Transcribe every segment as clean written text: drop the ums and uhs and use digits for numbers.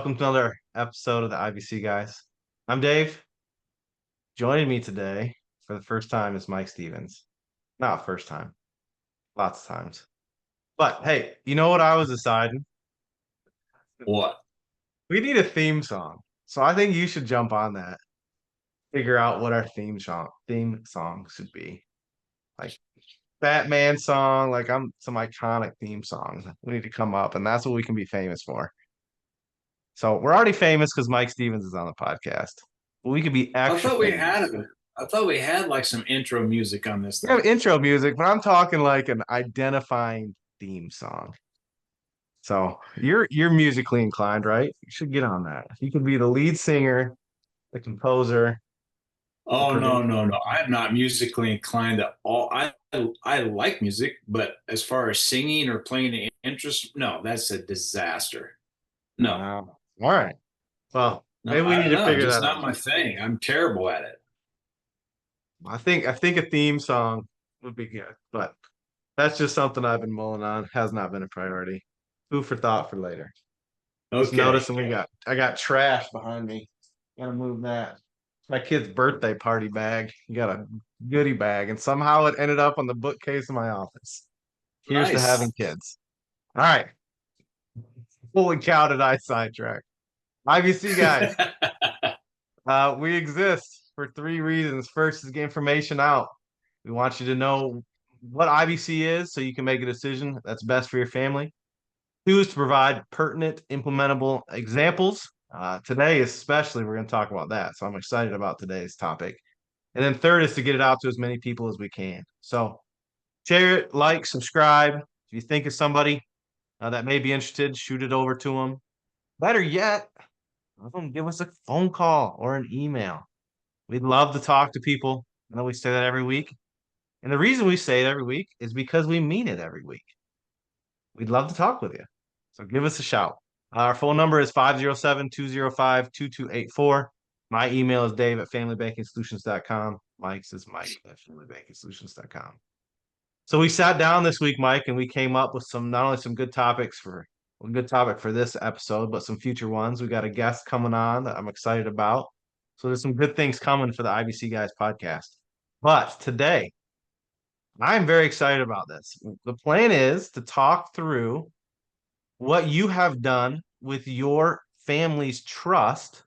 welcome to another episode of the IBC Guys. I'm Dave. Joining me today for the first time is Mike Stevens. Not first time, lots of times. But hey, you know what I was deciding? What? We need a theme song. So I think you should jump on that, figure out what our theme song should be. Like Batman song, like I'm some iconic theme songs. We need to come up, and that's what we can be famous for. So we're already famous because Mike Stevens is on the podcast. But we could be I extra thought we famous. had I thought we had like some intro music on this We have thing. intro music, but I'm talking like an identifying theme song. So you're musically inclined, right? You should get on that. You could be the lead singer, the composer, the Oh no, no, producer. no. I'm not musically inclined at all. I like music, but as far as singing or playing the interest, no, that's a disaster. No. Wow. All right. Well, No, maybe we I need don't to know. figure Just that not out. my thing. I'm terrible at it. I think a theme song would be good, but that's just something I've been mulling on. Has not been a priority. Food for thought for later. Just Okay. noticing I got trash behind me. Gotta move that. My kid's birthday party bag. You got a goodie bag, and somehow it ended up on the bookcase in my office. Here's to Nice. having kids. All right. Holy cow, did I sidetrack? IBC guys, we exist for three reasons. First is get information out. We want you to know what IBC is so you can make a decision that's best for your family. Two is to provide pertinent, implementable examples. Today, especially, we're going to talk about that. So I'm excited about today's topic. And then third is to get it out to as many people as we can. So share it, like, subscribe. If you think of somebody that may be interested, shoot it over to them. Better yet, have them give us a phone call or an email. We'd love to talk to people. I know we say that every week. And the reason we say it every week is because we mean it every week. We'd love to talk with you. So give us a shout. Our phone number is 507-205-2284. My email is dave at familybankingsolutions.com. Mike's is mike at familybankingsolutions.com. So we sat down this week, Mike, and we came up with some not only some good topics for a good topic for this episode, but some future ones. We got a guest coming on that I'm excited about. So there's some good things coming for the IBC Guys podcast. But today, I'm very excited about this. The plan is to talk through what you have done with your family's trust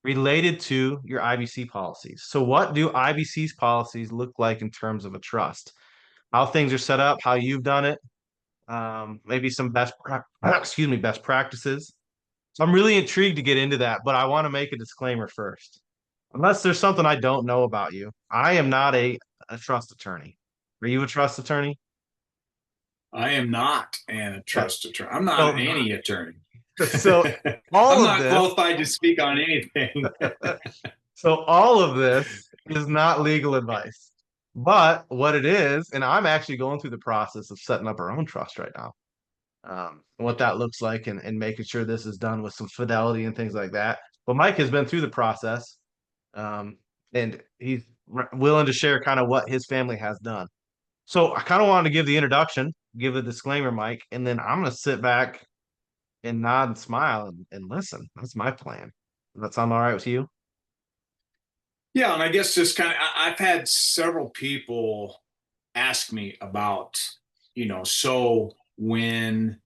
related to your IBC policies. So, what do IBC's policies look like in terms of a trust? How things are set up, how you've done it, maybe some best practices. So, I'm really intrigued to get into that, but I want to make a disclaimer first. Unless there's something I don't know about you, I am not a trust attorney. Are you a trust attorney? I am not a Yeah. trust attorney. I'm not So, any attorney. so all I'm of not this qualified to speak on anything. So all of this is not legal advice. But what it is, and I'm actually going through the process of setting up our own trust right now. What that looks like and making sure this is done with some fidelity and things like that. But Mike has been through the process, um, and he's willing to share kind of what his family has done. So I kind of wanted to give the introduction, give a disclaimer, Mike, and then I'm going to sit back and nod and smile and listen. That's my plan. Does that sound all right with you? Yeah, and I guess just kind of, I've had several people ask me about, so when,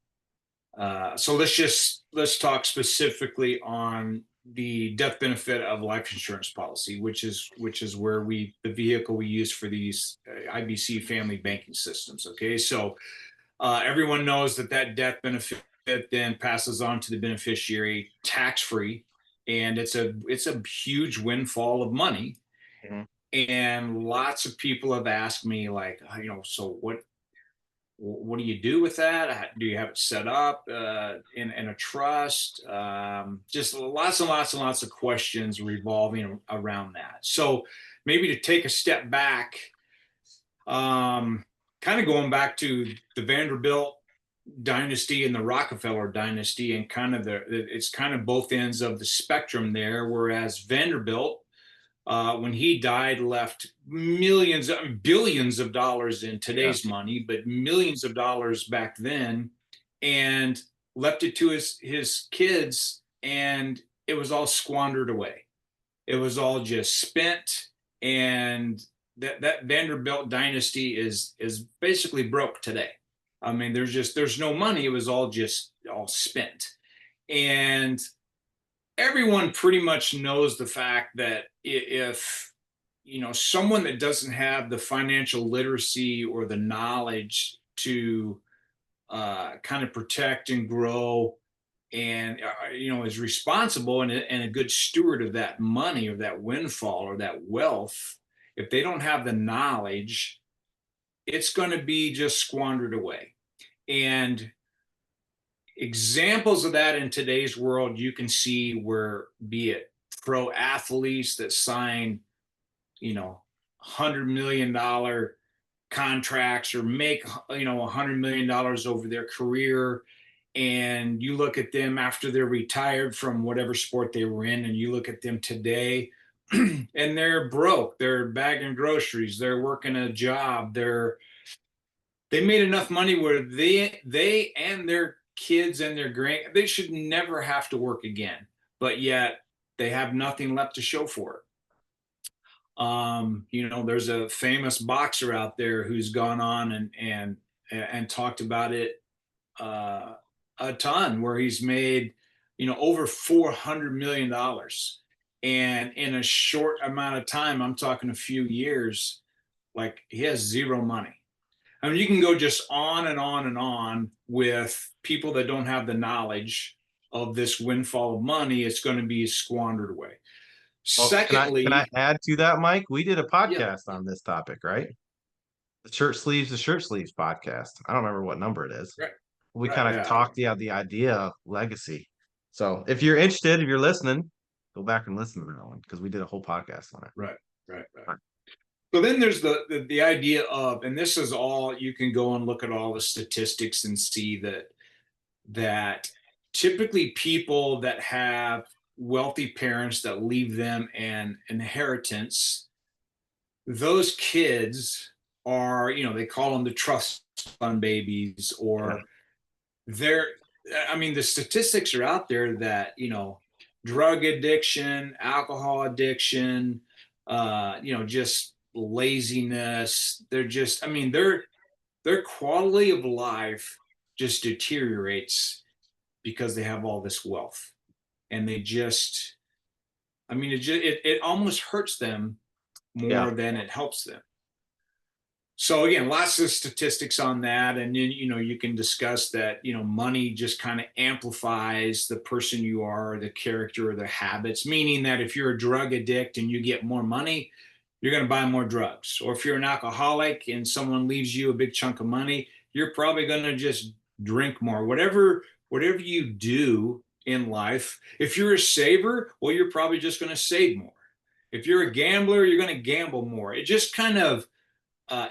so let's talk specifically on the death benefit of life insurance policy, which is where the vehicle we use for these IBC family banking systems. Okay, so everyone knows that death benefit then passes on to the beneficiary tax free, and it's a huge windfall of money. Mhm. And lots of people have asked me, like, so what do you do with that? Do you have it set up in a trust? Just lots and lots and lots of questions revolving around that. So maybe to take a step back, kind of going back to the Vanderbilt dynasty and the Rockefeller dynasty, and kind of it's kind of both ends of the spectrum there. Whereas Vanderbilt, when he died, left billions of dollars in Yeah. today's money, but millions of dollars back then, and left it to his kids and it was all squandered away. It was all just spent, and that Vanderbilt dynasty is basically broke today. I mean, there's no money. It was all spent, and everyone pretty much knows the fact that if someone that doesn't have the financial literacy or the knowledge to kind of protect and grow, and is responsible and a good steward of that money or that windfall or that wealth, if they don't have the knowledge, it's going to be just squandered away. And examples of that in today's world you can see, where be it pro athletes that sign $100 million contracts or make $100 million over their career, and you look at them after they're retired from whatever sport they were in, and you look at them today and they're broke, they're bagging groceries, they're working a job, they made enough money where they and their kids and they should never have to work again, but yet they have nothing left to show for it. There's a famous boxer out there who's gone on and talked about it a ton, where he's made over $400 million, and in a short amount of time, I'm talking a few years, like he has zero money. I mean, you can go just on and on and on with people that don't have the knowledge of this windfall of money. It's going to be squandered away. Well, Secondly, can I add to that, Mike? We did a podcast yeah, on this topic, right? The Shirt Sleeves podcast. I don't remember what number it is. right, We right, kind of yeah, talked the idea of legacy. So if you're interested, if you're listening, go back and listen to that one, because we did a whole podcast on it. right. So then there's the idea of, and this is all, you can go and look at all the statistics and see that typically people that have wealthy parents that leave them an inheritance, those kids are, they call them the trust fund babies, or they're, I mean, the statistics are out there that, drug addiction, alcohol addiction, just laziness. They're just, I mean, their quality of life just deteriorates because they have all this wealth, and they just, I mean, it almost hurts them Yeah. more than it helps them. So again, lots of statistics on that, and then you can discuss that. Money just kind of amplifies the person you are, the character, or the habits. Meaning that if you're a drug addict and you get more money, you're going to buy more drugs. Or if you're an alcoholic and someone leaves you a big chunk of money, you're probably going to just drink more. Whatever you do in life, if you're a saver, well, you're probably just going to save more. If you're a gambler, you're going to gamble more. It just kind of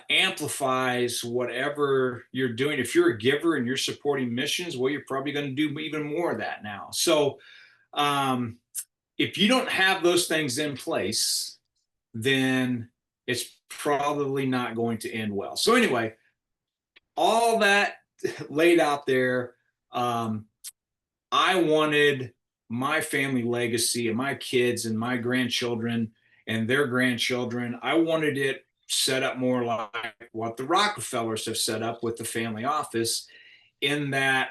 amplifies whatever you're doing. If you're a giver and you're supporting missions, well, you're probably going to do even more of that now. So if you don't have those things in place, then it's probably not going to end well. So anyway, all that laid out there, I wanted my family legacy and my kids and my grandchildren and their grandchildren, I wanted it set up more like what the Rockefellers have set up with the family office, in that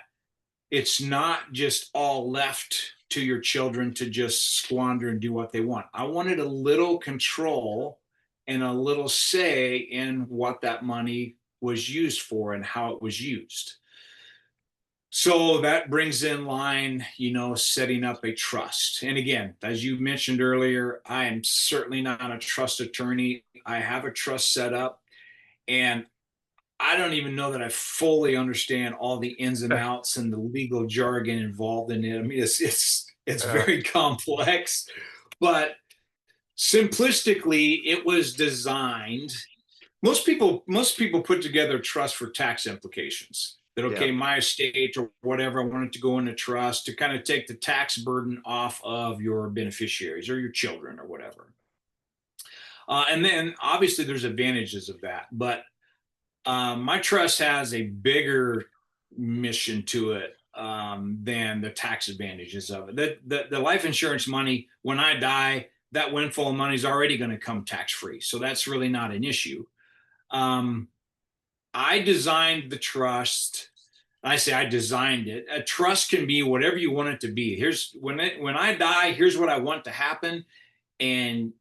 it's not just all left to your children to just squander and do what they want. I wanted a little control and a little say in what that money was used for and how it was used. So that brings in line, setting up a trust. And again, as you mentioned earlier, I am certainly not a trust attorney. I have a trust set up, and I don't even know that I fully understand all the ins and outs and the legal jargon involved in it. I mean, it's very complex, but simplistically, it was designed. Most people put together a trust for tax implications. That, okay, my estate or whatever, I want it to go into trust to kind of take the tax burden off of your beneficiaries or your children or whatever. And then obviously there's advantages of that, but my trust has a bigger mission to it. than the tax advantages of it. The life insurance money, when I die, that windfall of money is already going to come tax free. So that's really not an issue. I designed the trust. I say I designed it. A trust can be whatever you want it to be. Here's when I die, here's what I want to happen. And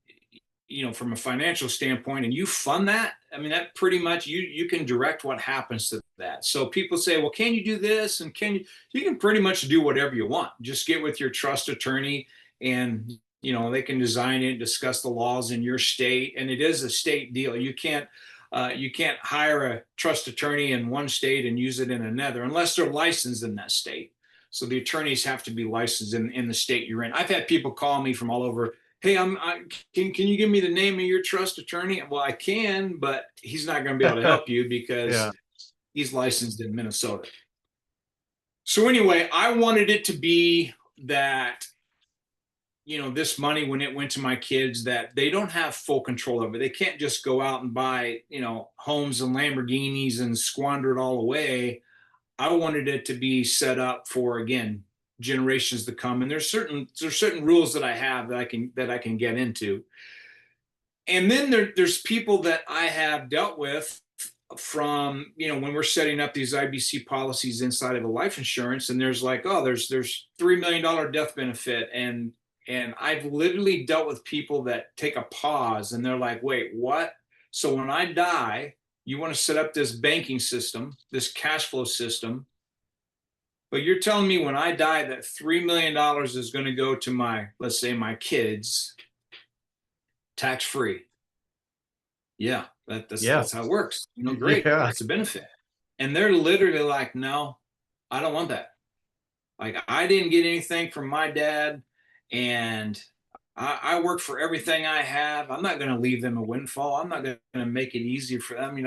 from a financial standpoint, and you fund that, I mean, that pretty much you can direct what happens to that. So people say, well, can you do this? And you can pretty much do whatever you want. Just get with your trust attorney, and they can design it, discuss the laws in your state. And it is a state deal. You can't hire a trust attorney in one state and use it in another unless they're licensed in that state. So the attorneys have to be licensed in the state you're in. I've had people call me from all over. Hey, can you give me the name of your trust attorney? Well, I can, but he's not going to be able to help you because he's licensed in Minnesota. So anyway, I wanted it to be that, this money, when it went to my kids, that they don't have full control over it. They can't just go out and buy, homes and Lamborghinis and squander it all away. I wanted it to be set up for, again, generations to come. And there's certain rules that I have that I can get into. And then there's people that I have dealt with from, when we're setting up these IBC policies inside of a life insurance, and there's like, oh, there's $3 million death benefit. And I've literally dealt with people that take a pause and they're like, wait, what? So when I die, you want to set up this banking system, this cash flow system, but you're telling me when I die that $3 million is going to go to let's say my kids, tax free. Yeah, that's how it works. Great. Yeah. That's a benefit. And they're literally like, no, I don't want that. Like, I didn't get anything from my dad, and I work for everything I have. I'm not going to leave them a windfall. I'm not going to make it easier for them.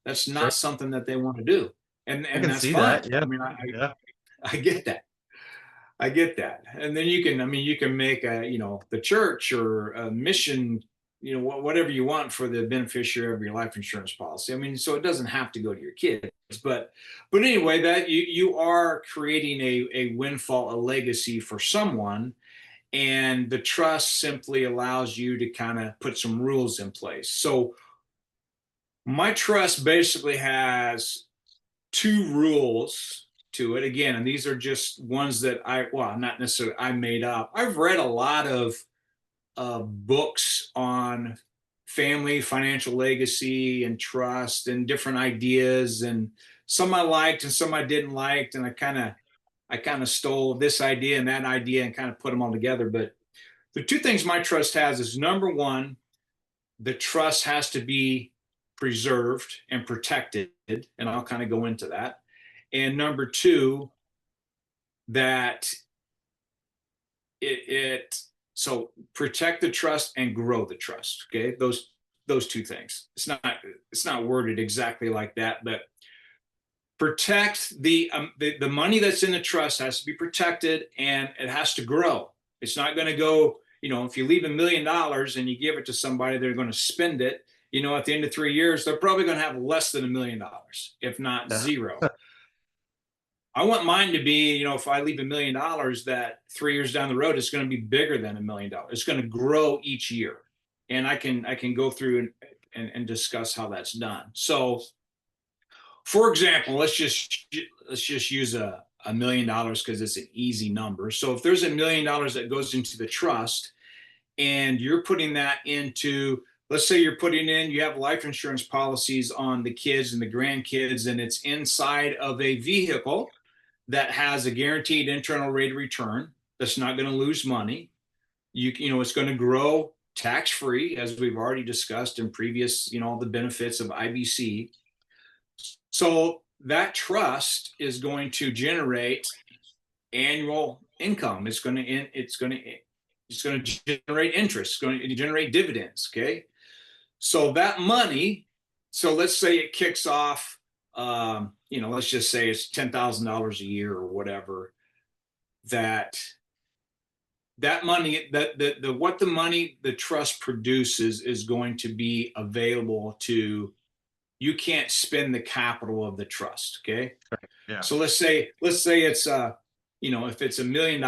That's not something that they want to do. And that's fine. That. Yeah. I mean, I get that. I get that. And then you can make the church or a mission, whatever you want for the beneficiary of your life insurance policy. I mean, so it doesn't have to go to your kids, but anyway, that you are creating a windfall, a legacy for someone. And the trust simply allows you to kind of put some rules in place. So my trust basically has 2 rules to it. Again, and these are just ones that not necessarily I made up. I've read a lot of books on family, financial legacy, and trust, and different ideas. And some I liked and some I didn't like. And I kind of stole this idea and that idea and kind of put them all together. But the 2 things my trust has is, number 1, the trust has to be preserved and protected. And I'll kind of go into that. And number 2, that so protect the trust and grow the trust. Okay. Those 2 things. It's not worded exactly like that, but protect the money that's in the trust has to be protected, and it has to grow. It's not going to go, if you leave $1 million and you give it to somebody, they're going to spend it. At the end of 3 years, they're probably going to have less than $1 million, if not zero. I want mine to be, if I leave $1 million, that 3 years down the road, it's going to be bigger than $1 million. It's going to grow each year. And I can go through and discuss how that's done. So, for example, let's just use $1 million because it's an easy number. So if there's $1 million that goes into the trust, and you're putting that into, let's say you have life insurance policies on the kids and the grandkids, and it's inside of a vehicle that has a guaranteed internal rate of return that's not going to lose money. It's going to grow tax-free, as we've already discussed in previous, all the benefits of IBC. So that trust is going to generate annual income. It's going to generate interest. It's going to generate dividends. Okay. So that money, let's say it kicks off, let's just say it's $10,000 a year or whatever, that money, the trust produces is going to be available to you can't spend the capital of the trust. Okay. Yeah. So let's say it's if it's $1 million,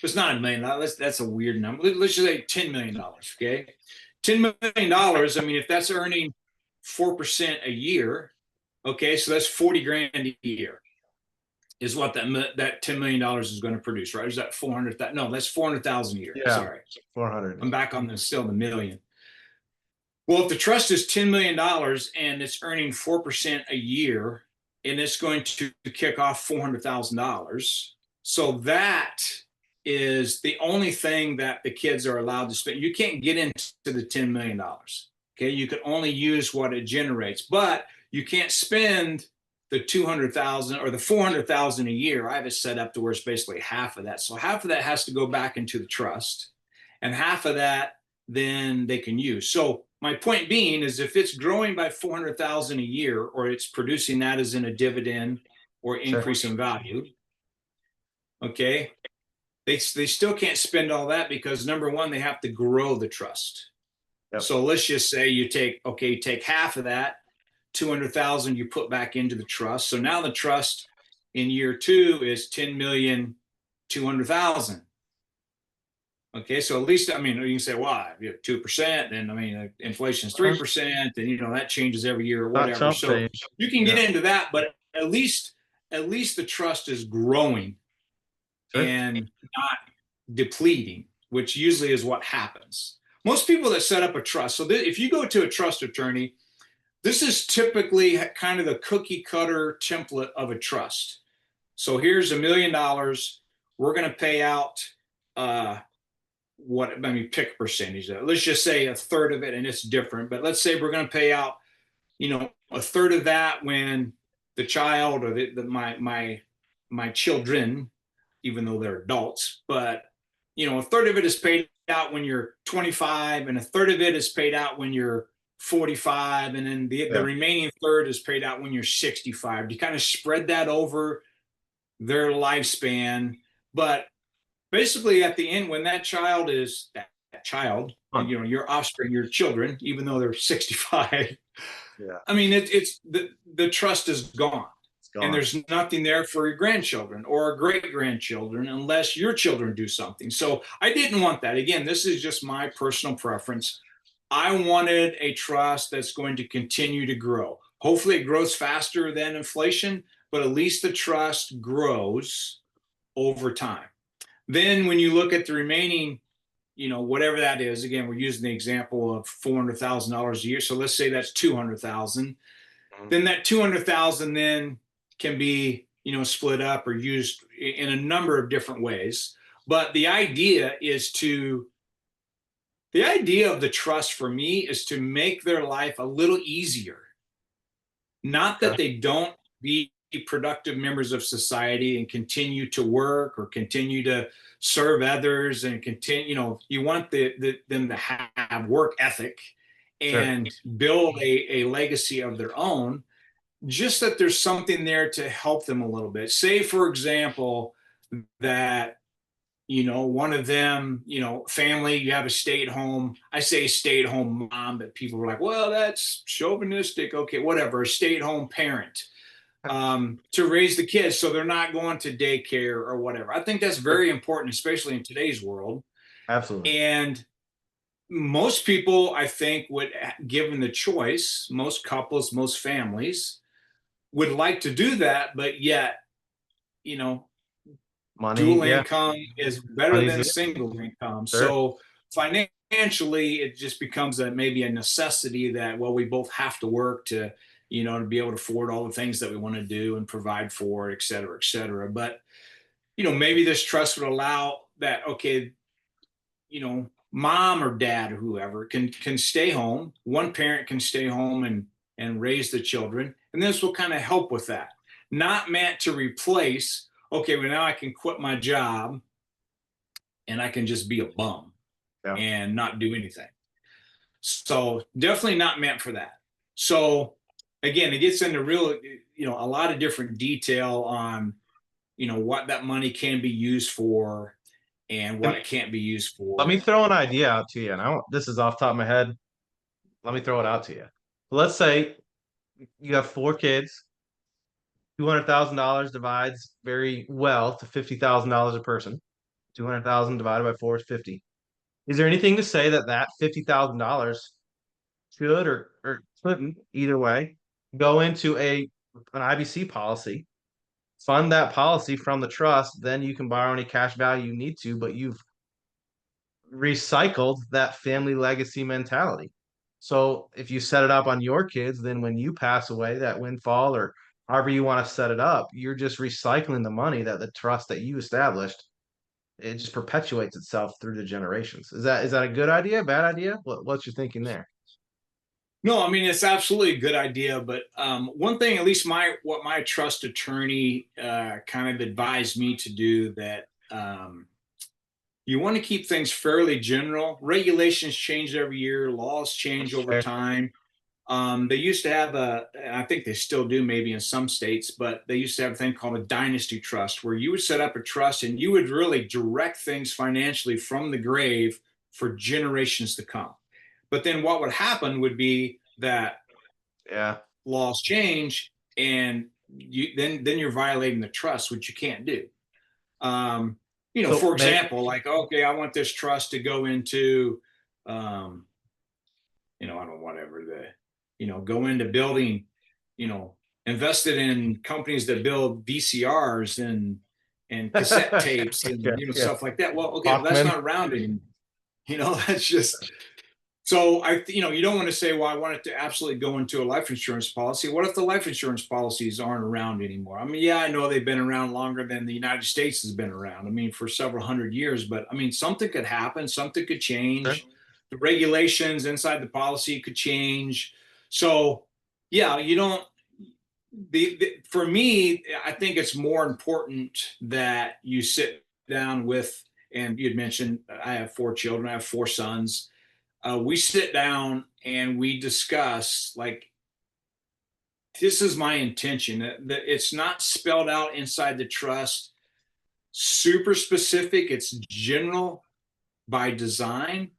it's not $1 million. That's a weird number. Let's just say $10 million. Okay. $10 million. I mean, if that's earning 4% a year, okay, so that's 40 grand a year is what that $10 million is going to produce, right? Is that 400,000? No, that's 400,000 a year. Yeah. Sorry. 400. I'm back on still the million. Well, if the trust is $10 million and it's earning 4% a year, and it's going to kick off $400,000, so that is the only thing that the kids are allowed to spend. You can't get into the $10 million. Okay, you can only use what it generates, but you can't spend the 200,000 or the 400,000 a year. I have it set up to where it's basically half of that. So half of that has to go back into the trust, and half of that then they can use. So my point being is, if it's growing by 400,000 a year, or it's producing that as in a dividend or increase in value, okay, they still can't spend all that, because number one, they have to grow the trust. Yep. So let's just say you take half of that, 200,000, you put back into the trust. So now the trust in year 2 is 10,200,000. Okay, so at least, I mean, you can say, well, if you have 2%, then I mean, inflation is 3%, and that changes every year or whatever. So you can get into that, but at least the trust is growing and not depleting, which usually is what happens. Most people that set up a trust, so if you go to a trust attorney, this is typically kind of the cookie cutter template of a trust. So here's $1 million. We're going to pay out, pick a percentage. Let's just say a third of it, and it's different. But let's say we're going to pay out, a third of that when the child or my children, even though they're adults, but a third of it is paid out when you're 25, and a third of it is paid out when you're 45, and then the remaining third is paid out when you're 65. You kind of spread that over their lifespan, but basically at the end, when that child is that child, your offspring, your children, even though they're 65, I mean, it's the trust is gone. And there's nothing there for your grandchildren or great grandchildren unless your children do something. So I didn't want that. Again, this is just my personal preference. I wanted a trust that's going to continue to grow. Hopefully it grows faster than inflation, but at least the trust grows over time. Then when you look at the remaining, whatever that is, again, we're using the example of $400,000 a year. So let's say that's 200,000. Then that 200,000 then can be, split up or used in a number of different ways. But the idea of the trust for me is to make their life a little easier. Not that they don't be productive members of society and continue to work or continue to serve others and continue, you want them to have work ethic and build a legacy of their own. Just that there's something there to help them a little bit. Say, for example, that, one of them, family, you have a stay-at-home, I say stay-at-home mom, but people are like, well, that's chauvinistic. Okay, whatever, a stay-at-home parent to raise the kids so they're not going to daycare or whatever. I think that's very important, especially in today's world. Absolutely. And most people, I think, given the choice, most couples, most families would like to do that, but yet, dual income is better than single income. So financially, it just becomes maybe a necessity that, well, we both have to work to be able to afford all the things that we want to do and provide for, et cetera, et cetera. But, maybe this trust would allow that, okay, mom or dad or whoever can stay home. One parent can stay home and raise the children. And this will kind of help with that. Not meant to replace, okay, well, now I can quit my job and I can just be a bum and not do anything. So definitely not meant for that. So again, it gets into real, a lot of different detail on, what that money can be used for and what it can't be used for. Let me throw an idea out to you. And this is off the top of my head. Let me throw it out to you. Let's say you have 4 kids. $200,000 divides very well to $50,000 a person. 200,000 divided by 4 is 50. Is there anything to say that that $50,000 should or couldn't, either way, go into an IBC policy, fund that policy from the trust, then you can borrow any cash value you need to, but you've recycled that family legacy mentality. So if you set it up on your kids, then when you pass away, that windfall or however you want to set it up, you're just recycling the money that the trust that you established. It just perpetuates itself through the generations. Is that a good idea? Bad idea? What's your thinking there? No, I mean it's absolutely a good idea, but one thing, at least what my trust attorney kind of advised me to do, that you want to keep things fairly general. Regulations change every year, laws change That's over fair. time. They used to have I think they still do maybe in some states, but they used to have a thing called a dynasty trust where you would set up a trust and you would really direct things financially from the grave for generations to come. But then what would happen would be that Yeah. laws change and then you're violating the trust, which you can't do. Um, So for example, like, okay, I want this trust to go into, um, I don't know, whatever go into building, you know, invested in companies that build VCRs and cassette tapes and yeah, yeah. stuff like that. Well, okay, well, that's Bachman. not around anymore. That's just so you don't want to say, well, I want it to absolutely go into a life insurance policy. What if the life insurance policies aren't around anymore? I mean, yeah, I know they've been around longer than the United States has been around. I mean, for several hundred years, but I mean, something could happen, something could Sure. change. The regulations inside the policy could change. So, yeah, you don't. For me, I think it's more important that you sit down with, and you had mentioned I have 4 children, I have 4 sons. We sit down and we discuss, like, this is my intention. That it's not spelled out inside the trust super specific, it's general by design,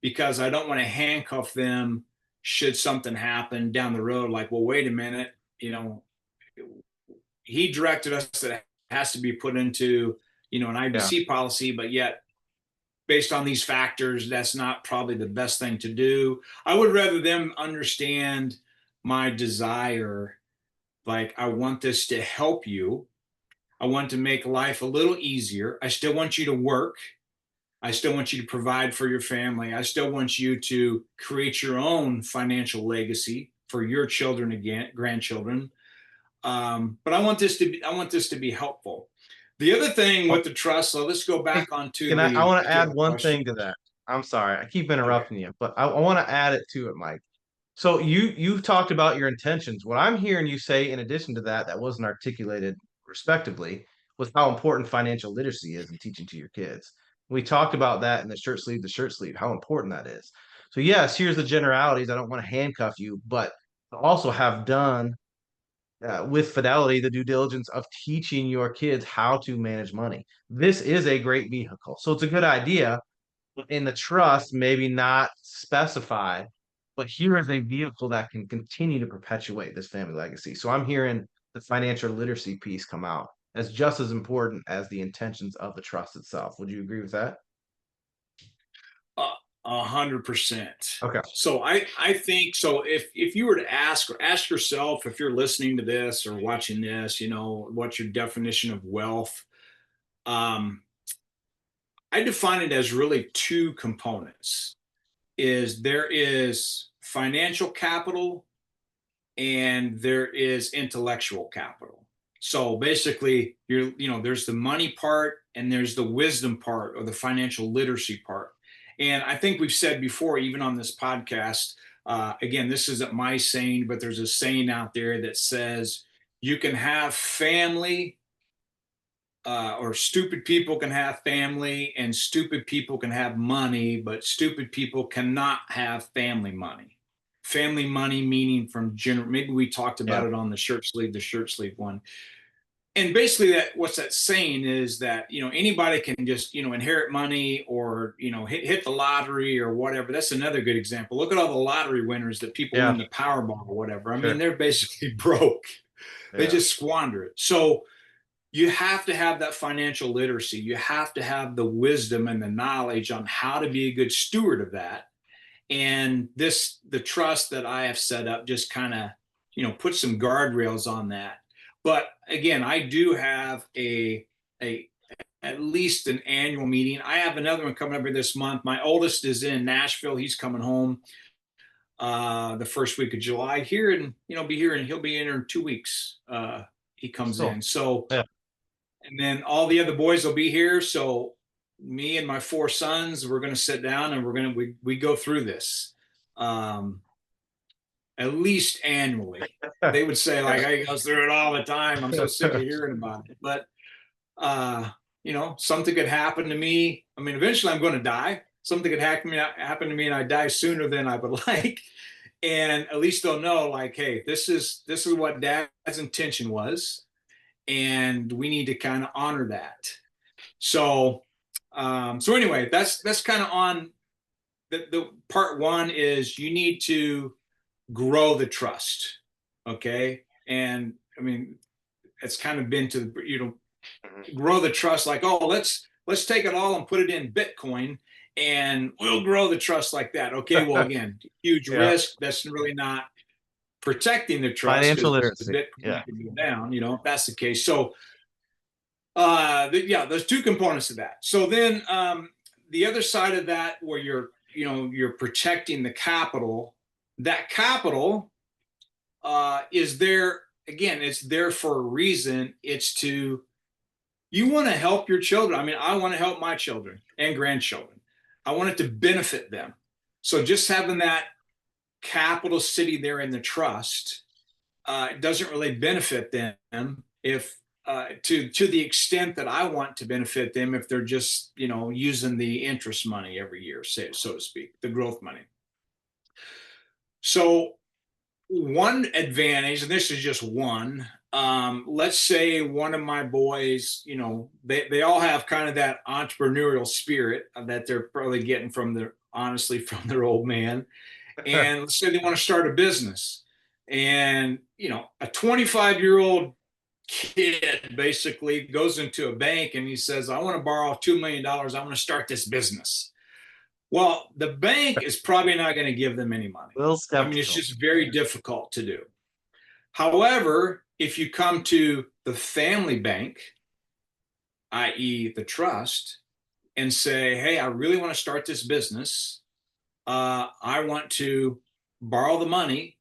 because I don't want to handcuff them should something happen down the road. Like, well, wait a minute, he directed us that it has to be put into an Yeah. IBC policy, but yet based on these factors, that's not probably the best thing to do. I would rather them understand my desire. Like, I want this to help you. I want to make life a little easier. I still want you to work. I still want you to provide for your family. I still want you to create your own financial legacy for your children, again, grandchildren. But I want this to be helpful. The other thing Oh, with the trust, so let's go hey, back onto can I the want to add particular one question. thing to that. I'm sorry. I keep Okay. interrupting you, but I want to add it to it, Mike. So you've talked about your intentions. What I'm hearing you say in addition to that wasn't articulated respectively was how important financial literacy is in teaching to your kids. We talked about that in the shirt sleeve, how important that is. So yes, here's the generalities. I don't want to handcuff you, but to also have done with fidelity the due diligence of teaching your kids how to manage money. This is a great vehicle. So it's a good idea in the trust, maybe not specified, but here is a vehicle that can continue to perpetuate this family legacy. So I'm hearing the financial literacy piece come out as just as important as the intentions of the trust itself. Would you agree with that? 100%. Okay. So I think so. If you were to ask yourself, if you're listening to this or watching this, what's your definition of wealth? Um, I define it as really two components. There is financial capital and there is intellectual capital. So basically, there's the money part and there's the wisdom part, or the financial literacy part. And I think we've said before, even on this podcast, again, this isn't my saying, but there's a saying out there that says you can have family, or stupid people can have family, and stupid people can have money, but stupid people cannot have family money. Family money meaning from maybe we talked Yeah. about it on the shirt sleeve one. and basically what's that saying is that, anybody can just, inherit money or, hit the lottery or whatever. That's another good example. Look at all the lottery winners that people Yeah, win the Powerball or whatever. I mean, sure. they're basically broke. They Yeah. just squander it. So you have to have that financial literacy. You have to have the wisdom and the knowledge on how to be a good steward of that. And the trust that I have set up just kind of, put some guardrails on that. But again, I do have a at least an annual meeting. I have another one coming up here this month. My oldest is in Nashville. He's coming home the first week of July here, and be here, and he'll be in here in 2 weeks. He comes So, in. So, yeah. and then all the other boys will be here. So me and my 4 sons, we're going to sit down and we go through this. At least annually. They would say, like, I go through it all the time. I'm so sick of hearing about it. But something could happen to me. I mean, eventually I'm going to die. Something could happen to me and I die sooner than I would like. And at least they'll know, like, hey, this is what Dad's intention was, and we need to kind of honor that. So anyway, that's kind of on the part one is you need to grow the trust. Okay. And I mean, it's kind of been to, grow the trust, like, oh, let's take it all and put it in Bitcoin and we'll grow the trust like that. Okay. Well, again, huge risk. That's really not protecting the trust. Financial The literacy. Bitcoin can go down, if that's the case. So there's 2 components to that. So then the other side of that, where you're protecting the capital, that capital is there. Again, it's there for a reason. You want to help your children. I mean, I want to help my children and grandchildren. I want it to benefit them. So just having that capital sitting there in the trust doesn't really benefit them if to the extent that I want to benefit them, if they're just using the interest money every year, so to speak, the growth money. So one advantage, and this is just one, let's say one of my boys, they all have kind of that entrepreneurial spirit that they're probably getting from their old man. And let's say they want to start a business, and a 25-year-old kid basically goes into a bank and he says, I want to borrow $2 million. I want to start this business. Well, the bank is probably not going to give them any money. I mean, it's just very difficult to do. However, if you come to the family bank, i.e. the trust, and say, hey, I really want to start this business. I want to borrow the money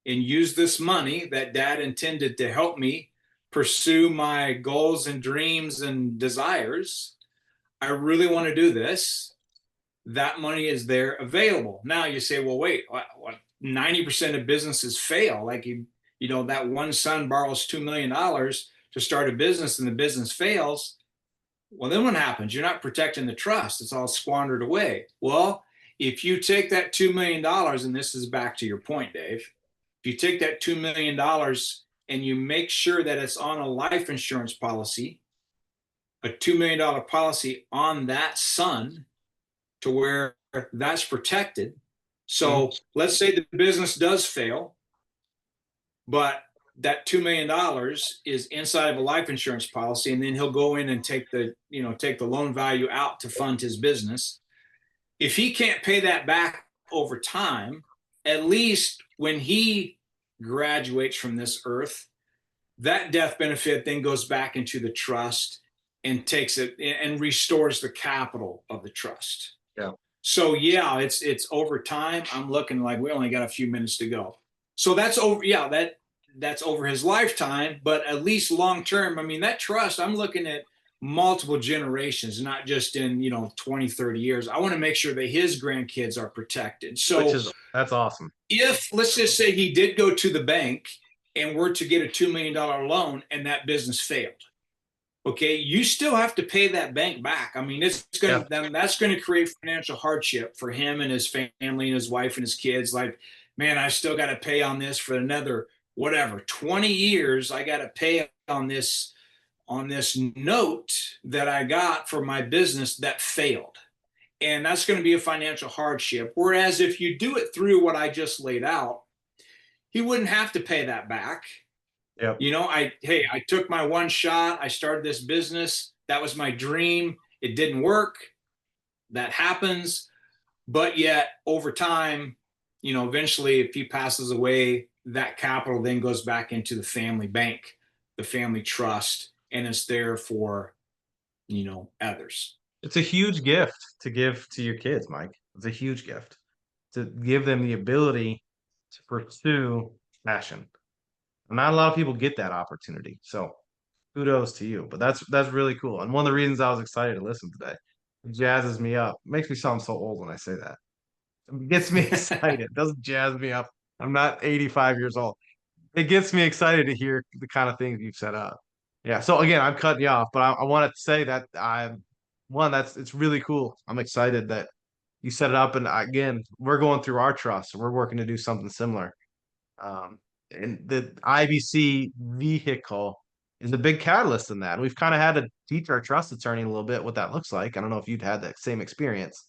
and use this money that Dad intended to help me pursue my goals and dreams and desires. I really want to do this. That money is there available. Now you say, well, wait, what 90% of businesses fail. Like, that one son borrows $2 million to start a business and the business fails. Well, then what happens? You're not protecting the trust. It's all squandered away. Well, if you take that $2 million, and this is back to your point, Dave, if you take that $2 million and you make sure that it's on a life insurance policy, a $2 million policy on that son, to where that's protected. So let's say the business does fail, but that $2 million is inside of a life insurance policy, and then he'll go in and take the loan value out to fund his business. If he can't pay that back over time, at least when he graduates from this earth, that death benefit then goes back into the trust and takes it and restores the capital of the trust. Yeah. So yeah, it's over time. I'm looking like we only got a few minutes to go. So that's over. Yeah, that's over his lifetime, but at least long term. I mean, that trust, I'm looking at multiple generations, not just in 20, 30 years. I want to make sure that his grandkids are protected. So that's awesome. If, let's just say, he did go to the bank and were to get a $2 million loan and that business failed, okay, you still have to pay that bank back. I mean, that's going to create financial hardship for him and his family and his wife and his kids. Like, man, I still got to pay on this for another 20 years. I got to pay on this on this note that I got for my business that failed. And that's going to be a financial hardship. Whereas if you do it through what I just laid out, he wouldn't have to pay that back. Yep. I took my one shot. I started this business. That was my dream. It didn't work. That happens. But yet over time, eventually if he passes away, that capital then goes back into the family bank, the family trust, and it's there for, others. It's a huge gift to give to your kids, Mike. It's a huge gift to give them the ability to pursue passion. Not a lot of people get that opportunity. So kudos to you. But that's really cool. And one of the reasons I was excited to listen today, it jazzes me up. It makes me sound so old when I say that. It gets me excited. It doesn't jazz me up. I'm not 85 years old. It gets me excited to hear the kind of things you've set up. Yeah. So again, I'm cutting you off, but I want to say that it's really cool. I'm excited that you set it up, and again, we're going through our trust, and we're working to do something similar. Um, and the IBC vehicle is a big catalyst in that. We've kind of had to teach our trust attorney a little bit what that looks like. I don't know if you'd had that same experience,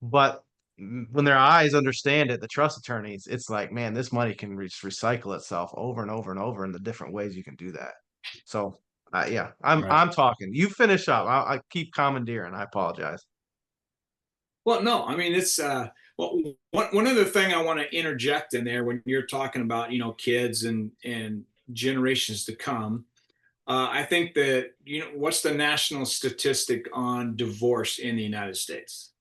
but when their eyes understand it, the trust attorneys, it's like, man, this money can recycle itself over and over and over in the different ways you can do that. So, yeah, Right. I'm talking. You finish up. I keep commandeering. I apologize. Well, no, I mean, it's well, one other thing I want to interject in there when you're talking about, kids and generations to come. I think that, what's the national statistic on divorce in the United States?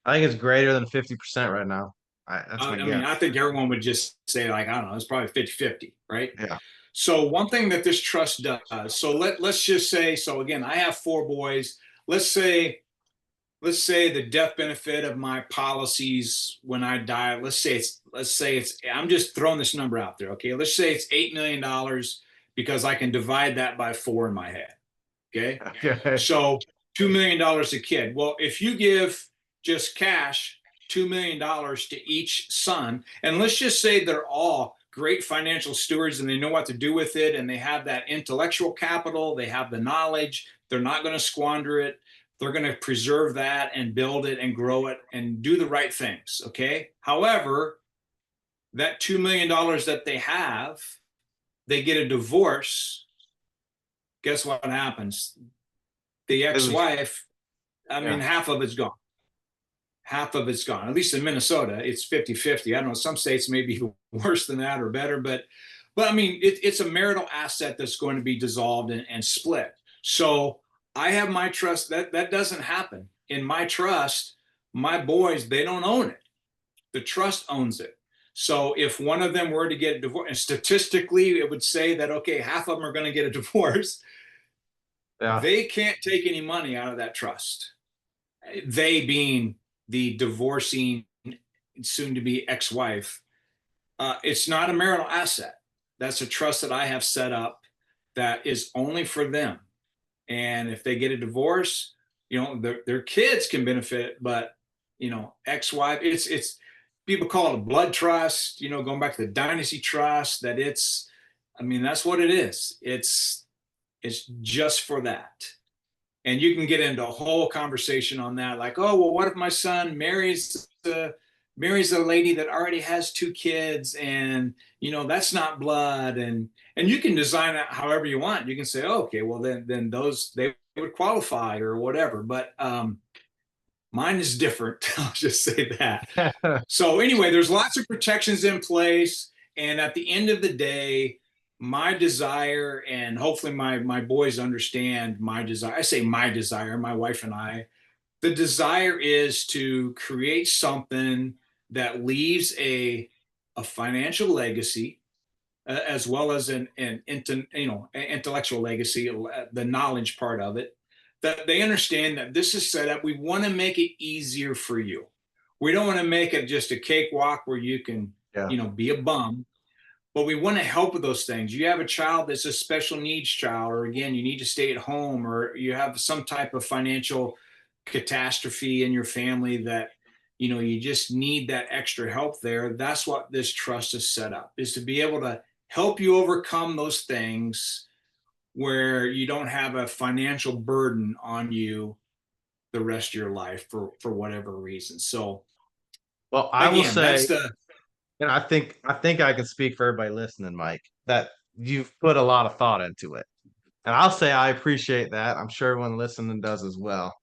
I think it's greater than 50% right now. That's my I mean, guess. I think everyone would just say, like, I don't know, it's probably 50-50, right? Yeah. So one thing that this trust does, so let's just say, so again, I have 4 boys. Let's say the death benefit of my policies when I die, let's say it's I'm just throwing this number out there, okay? Let's say it's $8 million because I can divide that by 4 in my head. Okay. Okay. So $2 million a kid. Well, if you give just cash $2 million to each son, and let's just say they're all great financial stewards and they know what to do with it, and they have that intellectual capital, they have the knowledge, they're not going to squander it. They're going to preserve that and build it and grow it and do the right things. Okay. However, that $2 million that they have, they get a divorce. Guess what happens? The ex-wife, I mean, half of it's gone. Half of it's gone. At least in Minnesota, it's 50-50. I don't know. Some states may be worse than that or better, but I mean, it's a marital asset that's going to be dissolved and split. So I have my trust. That doesn't happen. In my trust, my boys, they don't own it. The trust owns it. So if one of them were to get a divorce, and statistically it would say that, okay, half of them are going to get a divorce. Yeah. They can't take any money out of that trust. They being the divorcing, soon to be ex-wife. It's not a marital asset. That's a trust that I have set up that is only for them. And if they get a divorce, their kids can benefit, but ex-wife, it's people call it a blood trust, going back to the dynasty trust, I mean, that's what it is. It's just for that. And you can get into a whole conversation on that. Like, oh, well, what if my son marries a lady that already has 2 kids and, that's not blood. And you can design it however you want. You can say, oh, okay, well, then those, they would qualify or whatever. But mine is different. I'll just say that. So anyway, there's lots of protections in place. And at the end of the day, my desire, and hopefully my boys understand my desire. I say my desire, my wife and I, the desire is to create something that leaves a financial legacy, as well as an intellectual legacy, the knowledge part of it, that they understand that this is set up. We want to make it easier for you. We don't want to make it just a cakewalk where you can, be a bum. But we want to help with those things. You have a child that's a special needs child, or again, you need to stay at home, or you have some type of financial catastrophe in your family that, you just need that extra help there. That's what this trust is set up, is to be able to help you overcome those things where you don't have a financial burden on you the rest of your life for whatever reason. So Well, I will again, say, that's the and I think I can speak for everybody listening, Mike, that you've put a lot of thought into it. And I'll say I appreciate that. I'm sure everyone listening does as well.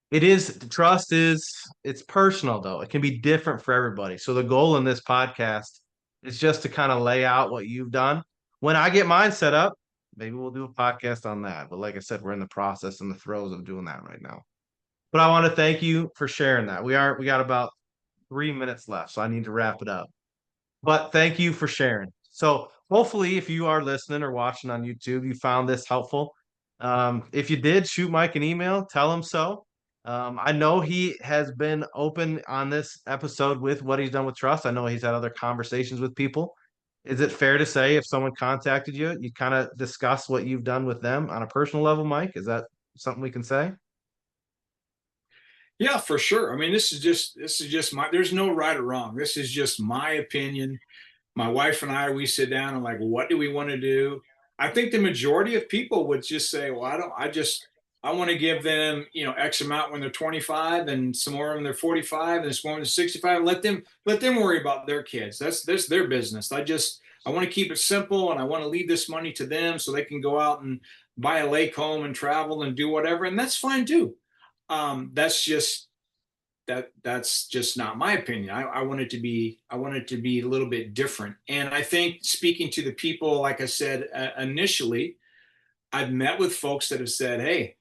It is trust is it's personal though. It can be different for everybody. So the goal in this podcast is just to kind of lay out what you've done. When I get mine set up, maybe we'll do a podcast on that. But like I said, we're in the process and the throes of doing that right now. But I want to thank you for sharing that. We got about 3 minutes left, so I need to wrap it up. But thank you for sharing. So hopefully, if you are listening or watching on YouTube, you found this helpful. If you did, shoot Mike an email, tell him so. I know he has been open on this episode with what he's done with trust. I know he's had other conversations with people. Is it fair to say if someone contacted you, you kind of discuss what you've done with them on a personal level, Mike? Is that something we can say? Yeah, for sure. I mean, this is just my there's no right or wrong. This is just my opinion. My wife and I, we sit down and like, what do we want to do? I think the majority of people would just say, well, I want to give them, X amount when they're 25 and some more when they're 45 and some more when they're 65. Let them worry about their kids. That's their business. I want to keep it simple and I want to leave this money to them so they can go out and buy a lake home and travel and do whatever. And that's fine too. That's just that's just not my opinion. I want it to be a little bit different. And I think speaking to the people, like I said initially, I've met with folks that have said, "Hey,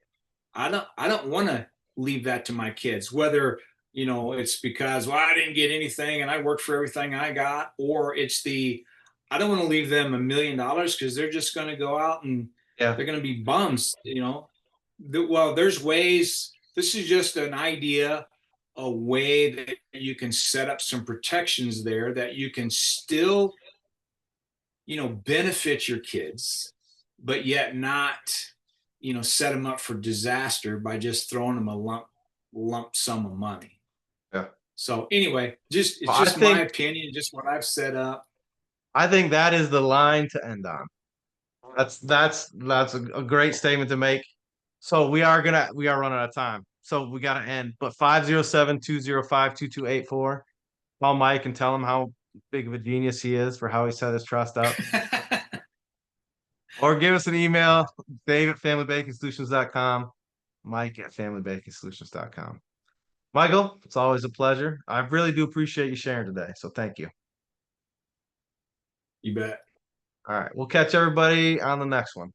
I don't want to leave that to my kids. Whether it's because well I didn't get anything and I worked for everything I got, or it's the I don't want to leave them $1 million because they're just going to go out and Yeah. they're going to be bums. Well, there's ways. This is just an idea, a way that you can set up some protections there that you can still, benefit your kids, but yet not, set them up for disaster by just throwing them a lump sum of money. Yeah. So anyway, it's Well, I just my think opinion, just what I've set up. I think that is the line to end on. That's a great statement to make. So we are running out of time. So we gotta end. But 507-205-2284. Call Mike and tell him how big of a genius he is for how he set his trust up. Or give us an email, Dave@FamilyBankingSolutions.com, Mike@FamilyBankingSolutions.com. Michael, it's always a pleasure. I really do appreciate you sharing today. So thank you. You bet. All right. We'll catch everybody on the next one.